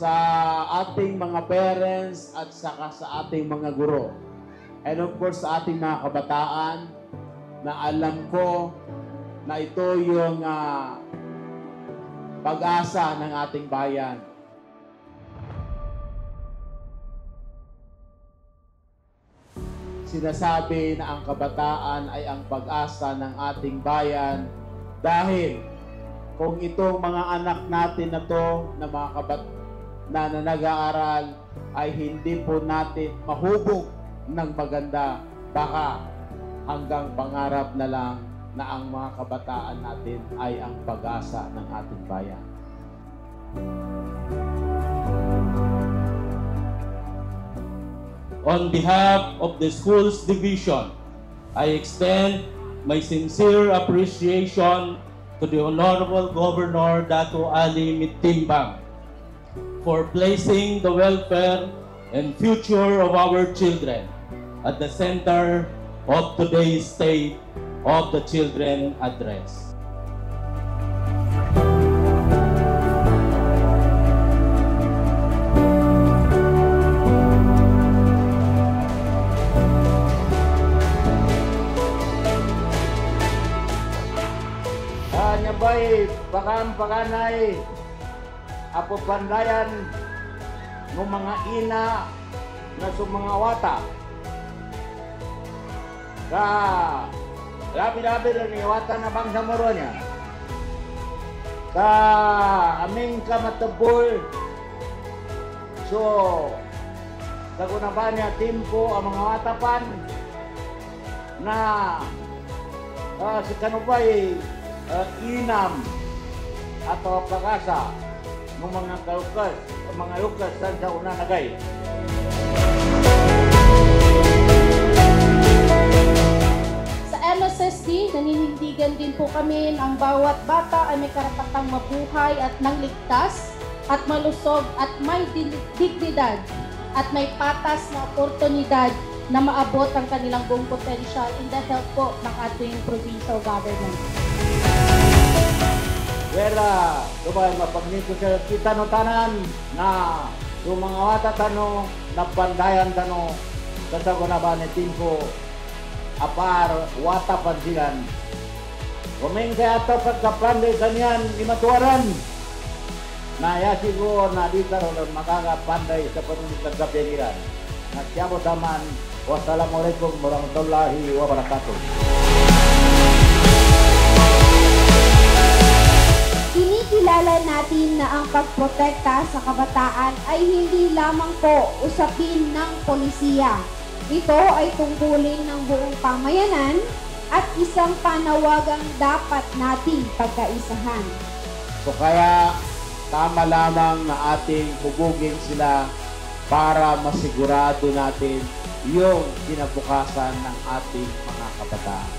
sa ating mga parents at saka sa ating mga guro. And of course, sa ating mga kabataan na alam ko na ito yung pag-asa ng ating bayan. Sinasabi na ang kabataan ay ang pag-asa ng ating bayan dahil kung itong mga anak natin na to na mga na nag-aaral ay hindi po natin mahubog ng maganda, baka hanggang pangarap na lang na ang mga kabataan natin ay ang pag-asa ng ating bayan. On behalf of the school's division, I extend my sincere appreciation to the Honorable Governor Dato Ali Mitimbang for placing the welfare and future of our children at the center of today's State of the Children Address. Nyabay, pakanay, apo pandayan ng mga ina na mga wata. Ka labi-labi rin ni wata na bang samuro niya. Ka aming kamatabol. So, tagunaban niya timpo ang mga watapan na si kanupay inam atau pag-asa ng mga kalukas, mga lukas sa una nagay. Sa MSSD, naninindigan din po kami ng bawat bata ay may karapatang mabuhay at nang ligtas at malusog at may dignidad at may patas na oportunidad na maabot ang kanilang buong potential in the help po ng ating provincial government. Wala, subay mapagnito sa kita no tanan na yung mga wata tano na pandayan tano sa gunaban ni timpo apar wata pansilan. Kuming kaya ito pagkapanday kanyan imatuaran na ya siguro na di karon makakapanday sa panunod ng kapiliran. Nasyabo taman. Wassalamualaikum warahmatullahi wabarakatuh. Kinikilala natin na ang pagprotekta sa kabataan ay hindi lamang po usapin ng polisiya. Ito ay tungkulin ng buong pamayanan at isang panawagang dapat nating pagkaisahan. So kaya tama lamang na ating hubugin sila para masigurado natin yung kinabukasan ng ating mga kabataan.